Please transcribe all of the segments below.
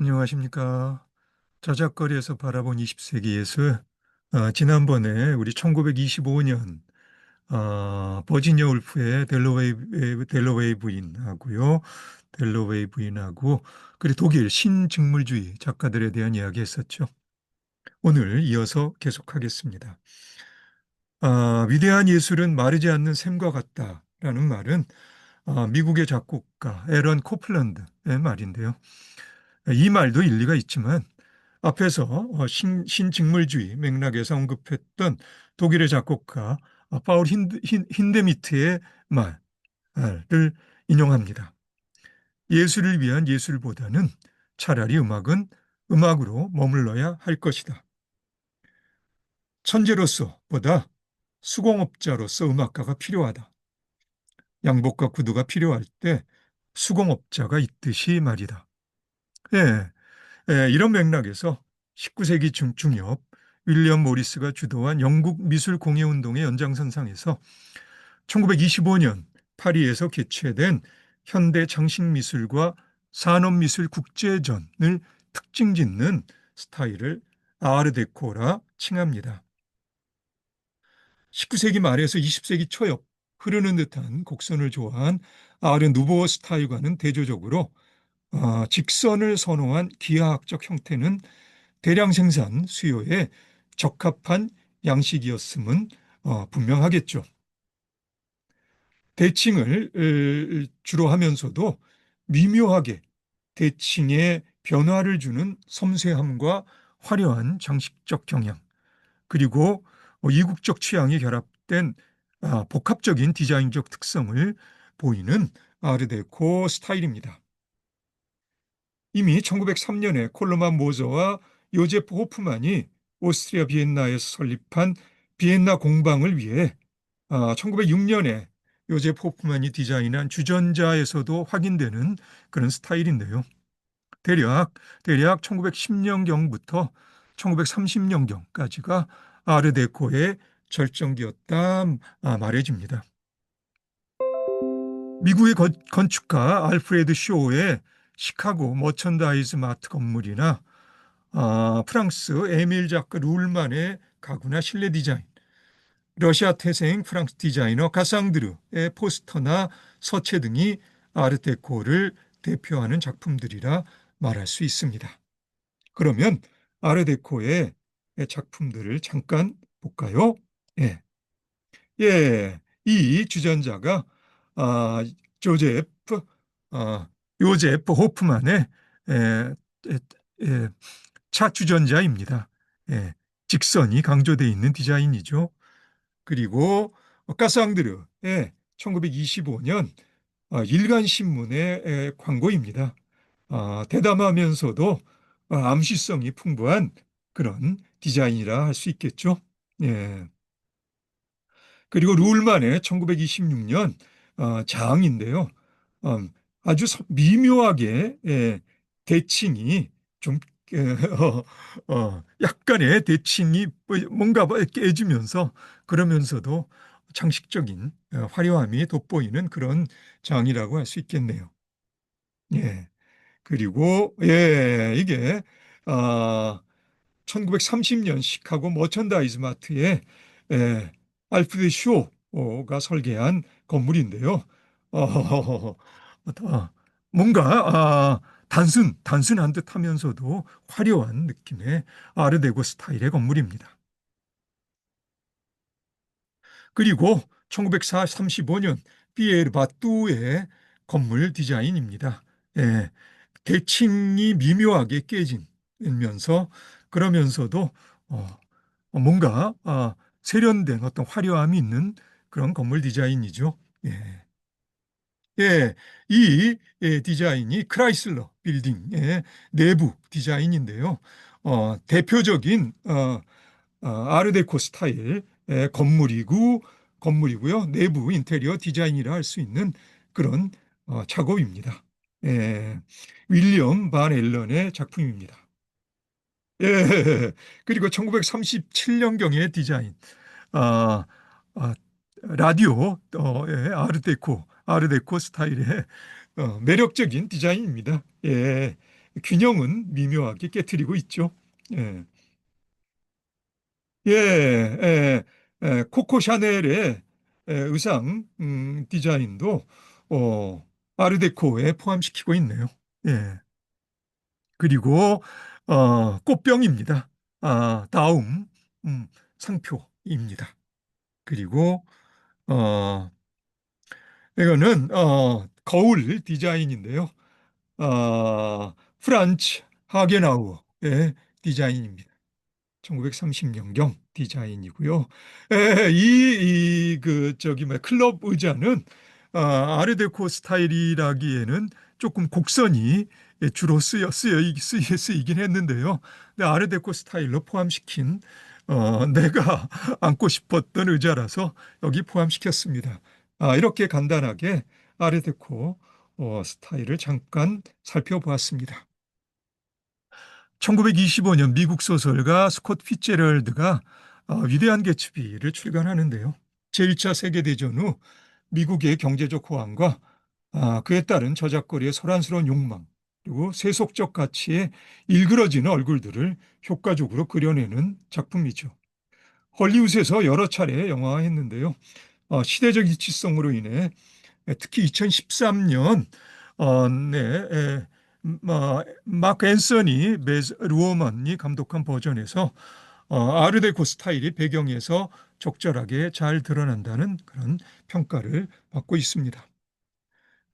안녕하십니까. 저작거리에서 바라본 20세기 예술. 지난번에 우리 1925년 버지니아 울프의 델러웨이 부인하고요. 델러웨이 부인하고 그리고 독일 신직물주의 작가들에 대한 이야기 했었죠. 오늘 이어서 계속하겠습니다. 위대한 예술은 마르지 않는 샘과 같다라는 말은 미국의 작곡가 에런 코플란드의 말인데요. 이 말도 일리가 있지만 앞에서 신직물주의 맥락에서 언급했던 독일의 작곡가 파울 힌데미트의 말을 인용합니다. 예술을 위한 예술보다는 차라리 음악은 음악으로 머물러야 할 것이다. 천재로서보다 수공업자로서 음악가가 필요하다. 양복과 구두가 필요할 때 수공업자가 있듯이 말이다. 예, 이런 맥락에서 19세기 중엽 윌리엄 모리스가 주도한 영국 미술 공예 운동의 연장선상에서 1925년 파리에서 개최된 현대 장식미술과 산업미술 국제전을 특징 짓는 스타일을 아르데코라 칭합니다. 19세기 말에서 20세기 초엽 흐르는 듯한 곡선을 좋아한 아르 누보 스타일과는 대조적으로 직선을 선호한 기하학적 형태는 대량 생산 수요에 적합한 양식이었음은 분명하겠죠. 대칭을 주로 하면서도 미묘하게 대칭에 변화를 주는 섬세함과 화려한 장식적 경향, 그리고 이국적 취향이 결합된 복합적인 디자인적 특성을 보이는 아르데코 스타일입니다. 이미 1903년에 콜로만 모저와 요제프 호프만이 오스트리아 비엔나에서 설립한 비엔나 공방을 위해 1906년에 요제프 호프만이 디자인한 주전자에서도 확인되는 그런 스타일인데요. 대략 1910년경부터 1930년경까지가 아르데코의 절정기였다 말해집니다. 미국의 건축가 알프레드 쇼의 시카고 머천다이즈 마트 건물이나 프랑스 에밀 자크 룰만의 가구나 실내 디자인, 러시아 태생 프랑스 디자이너 가상드르의 포스터나 서체 등이 아르데코를 대표하는 작품들이라 말할 수 있습니다. 그러면 아르데코의 작품들을 잠깐 볼까요? 예. 예. 이 주전자가 아, 조제프 요제프 호프만의 에, 에, 에, 차 주전자입니다. 예. 직선이 강조되어 있는 디자인이죠. 그리고 까상드르의 1925년 일간신문의 광고입니다. 대담하면서도 암시성이 풍부한 그런 디자인이라 할 수 있겠죠. 예. 그리고 룰만의 1926년 장인데요. 아주 미묘하게 대칭이 좀 약간의 대칭이 뭔가 깨지면서 그러면서도 장식적인 화려함이 돋보이는 그런 장이라고 할 수 있겠네요. 예. 그리고 이게 아, 1930년 시카고 머천다이즈 마트에 알프레드 쇼가 설계한 건물인데요. 어, 뭔가 단순한 듯 하면서도 화려한 느낌의 아르데코 스타일의 건물입니다. 그리고 1935년 피에르 바뚜의 건물 디자인입니다. 예, 대칭이 미묘하게 깨지면서 그러면서도 뭔가 세련된 어떤 화려함이 있는 그런 건물 디자인이죠. 예. 예, 이 디자인이 크라이슬러 빌딩의 내부 디자인인데요. 대표적인 아르데코 스타일의 건물이고요. 내부 인테리어 디자인이라 할 수 있는 그런 작업입니다. 예, 윌리엄 반 앨런의 작품입니다. 예, 그리고 1937년경의 디자인, 아, 아, 라디오, 아르데코 스타일의 매력적인 디자인입니다. 예, 균형은 미묘하게 깨트리고 있죠. 예, 예, 예, 코코 샤넬의 의상 디자인도 아르데코에 포함시키고 있네요. 예, 그리고 꽃병입니다. 다음 상표입니다. 그리고 어, 이거는 거울 디자인인데요. 프란츠 하게나우의 디자인입니다. 1930년경 디자인이고요. 클럽 의자는 아르데코 스타일이라기에는 조금 곡선이 주로 쓰이긴 했는데요. 근데 아르데코 스타일로 포함시킨 내가 앉고 싶었던 의자라서 여기 포함시켰습니다. 이렇게 간단하게 아르데코 스타일을 잠깐 살펴보았습니다. 1925년 미국 소설가 스콧 피츠제럴드가 위대한 개츠비를 출간하는데요. 제1차 세계대전 후 미국의 경제적 호황과 그에 따른 저작거리의 소란스러운 욕망, 그리고 세속적 가치에 일그러지는 얼굴들을 효과적으로 그려내는 작품이죠. 헐리우드에서 여러 차례 영화화했는데요. 시대적 이치성으로 인해 특히 2013년 마크 앤서니 베즈 루어먼이 감독한 버전에서 아르데코 스타일이 배경에서 적절하게 잘 드러난다는 그런 평가를 받고 있습니다.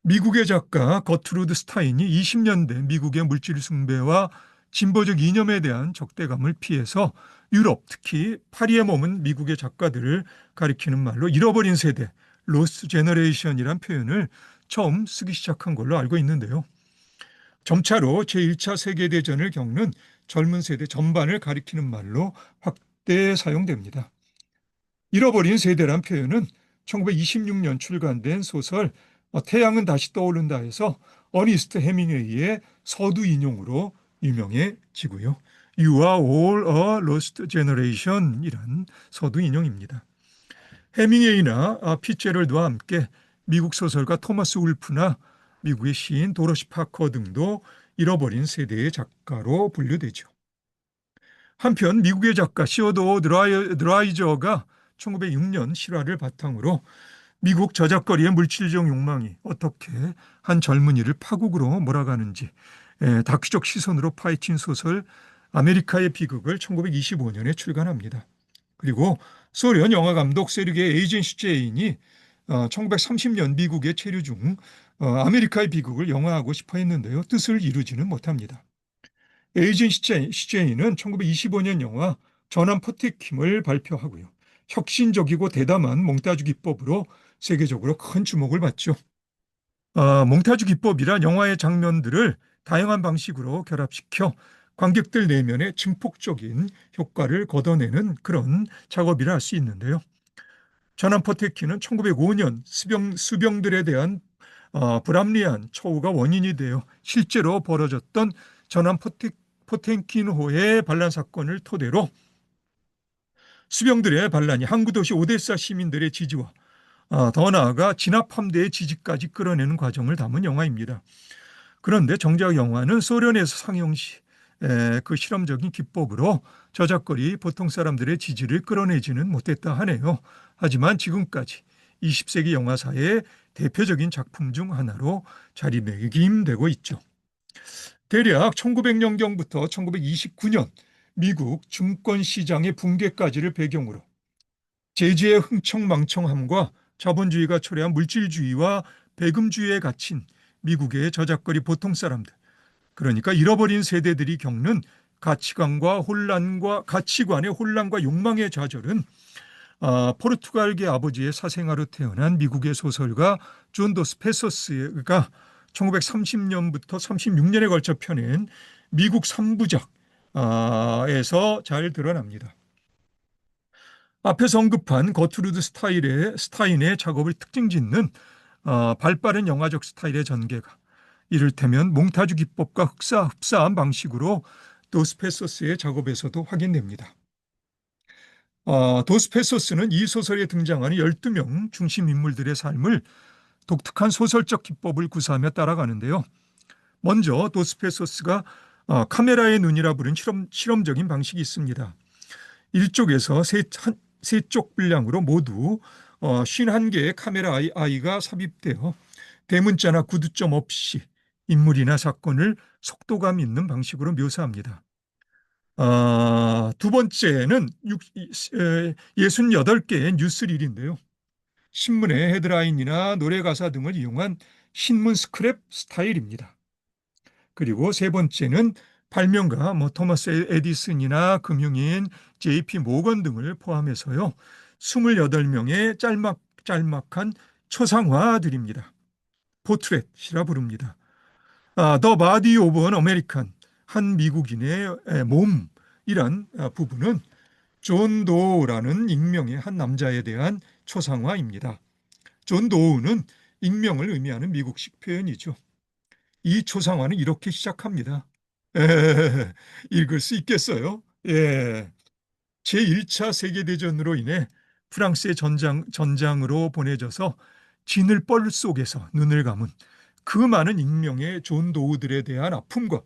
미국의 작가 거트루드 스타인이 20년대 미국의 물질 숭배와 진보적 이념에 대한 적대감을 피해서 유럽, 특히 파리에 머문 미국의 작가들을 가리키는 말로 잃어버린 세대, 로스트 제너레이션이란 표현을 처음 쓰기 시작한 걸로 알고 있는데요. 점차로 제1차 세계대전을 겪는 젊은 세대 전반을 가리키는 말로 확대 사용됩니다. 잃어버린 세대란 표현은 1926년 출간된 소설 태양은 다시 떠오른다에서 어니스트 해밍웨이의 서두 인용으로 유명해지고요. You are all a lost generation 이란 서두 인용입니다. 해밍웨이나 피츠제럴드와 함께 미국 소설가 토마스 울프나 미국의 시인 도로시 파커 등도 잃어버린 세대의 작가로 분류되죠. 한편 미국의 작가 시어도 드라이저가 1906년 실화를 바탕으로 미국 저작거리의 물질적 욕망이 어떻게 한 젊은이를 파국으로 몰아가는지 다큐적 시선으로 파헤친 소설 아메리카의 비극을 1925년에 출간합니다. 그리고 소련 영화 감독 세르게이 에이젠슈제인이 1930년 미국에 체류 중 아메리카의 비극을 영화하고 싶어 했는데요. 뜻을 이루지는 못합니다. 에이젠슈제인은 1925년 영화 전함 포테킴을 발표하고요. 혁신적이고 대담한 몽타주 기법으로 세계적으로 큰 주목을 받죠. 몽타주 기법이란 영화의 장면들을 다양한 방식으로 결합시켜 관객들 내면의 증폭적인 효과를 걷어내는 그런 작업이라 할 수 있는데요. 전함 포테키는 1905년 수병들에 대한 불합리한 처우가 원인이 되어 실제로 벌어졌던 전함 포텐킨호의 반란 사건을 토대로 수병들의 반란이 항구 도시 오데사 시민들의 지지와 더 나아가 진압 함대의 지지까지 끌어내는 과정을 담은 영화입니다. 그런데 정작 영화는 소련에서 상영 시 그 실험적인 기법으로 저작거리 보통 사람들의 지지를 끌어내지는 못했다 하네요. 하지만 지금까지 20세기 영화사의 대표적인 작품 중 하나로 자리매김되고 있죠. 대략 1900년경부터 1929년 미국 증권시장의 붕괴까지를 배경으로 재주의 흥청망청함과 자본주의가 초래한 물질주의와 배금주의에 갇힌 미국의 저작거리 보통 사람들, 그러니까 잃어버린 세대들이 겪는 가치관의 혼란과 욕망의 좌절은 포르투갈계 아버지의 사생아로 태어난 미국의 소설가 존 도스 페소스가 1930년부터 36년에 걸쳐 펴낸 미국 3부작에서 잘 드러납니다. 앞에서 언급한 거트루드 스타인의 작업을 특징 짓는 발빠른 영화적 스타일의 전개가 이를테면 몽타주 기법과 흡사한 방식으로 도스페소스의 작업에서도 확인됩니다. 도스페소스는 이 소설에 등장하는 12명 중심 인물들의 삶을 독특한 소설적 기법을 구사하며 따라가는데요. 먼저 도스페소스가 카메라의 눈이라 부른 실험적인 방식이 있습니다. 일쪽에서 세쪽 분량으로 모두 51개의 카메라 아이가 삽입되어 대문자나 구두점 없이 인물이나 사건을 속도감 있는 방식으로 묘사합니다. 두 번째는 68개의 뉴스릴인데요. 신문의 헤드라인이나 노래 가사 등을 이용한 신문 스크랩 스타일입니다. 그리고 세 번째는 발명가 토마스 에디슨이나 금융인 JP 모건 등을 포함해서요. 28명의 짤막한 초상화들입니다. 포트렛이라 부릅니다. 더 바디 오브 언 아메리칸, 한 미국인의 몸이란 부분은 존 도우라는 익명의 한 남자에 대한 초상화입니다. 존 도우는 익명을 의미하는 미국식 표현이죠. 이 초상화는 이렇게 시작합니다. 읽을 수 있겠어요? 예. 제1차 세계대전으로 인해 프랑스의 전장으로 보내져서 진을벌 속에서 눈을 감은 그 많은 익명의 존 도우들에 대한 아픔과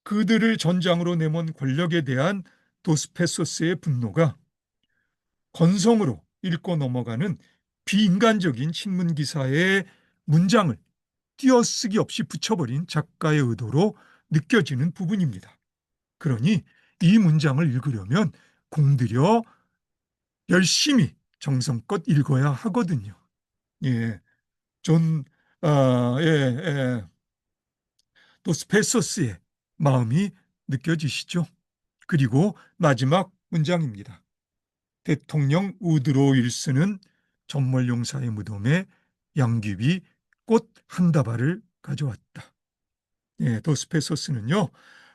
그들을 전장으로 내몬 권력에 대한 도스페소스의 분노가 건성으로 읽고 넘어가는 비인간적인 신문 기사의 문장을 띄어쓰기 없이 붙여버린 작가의 의도로 느껴지는 부분입니다. 그러니 이 문장을 읽으려면 공들여 열심히 정성껏 읽어야 하거든요. 예, 존, 도스페소스의 마음이 느껴지시죠? 그리고 마지막 문장입니다. 대통령 우드로 윌슨은 전몰용사의 무덤에 양귀비 꽃 한 다발을 가져왔다. 예, 도스페소스는요,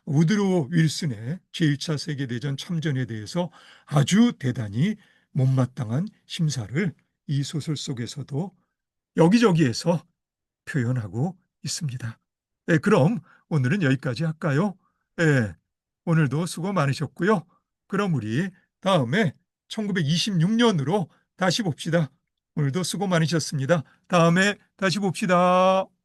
우드로 윌슨의 제1차 세계대전 참전에 대해서 아주 대단히 못마땅한 심사를 이 소설 속에서도 여기저기에서 표현하고 있습니다. 예, 그럼 오늘은 여기까지 할까요? 예, 오늘도 수고 많으셨고요. 그럼 우리 다음에 1926년으로 다시 봅시다. 오늘도 수고 많으셨습니다. 다음에 다시 봅시다.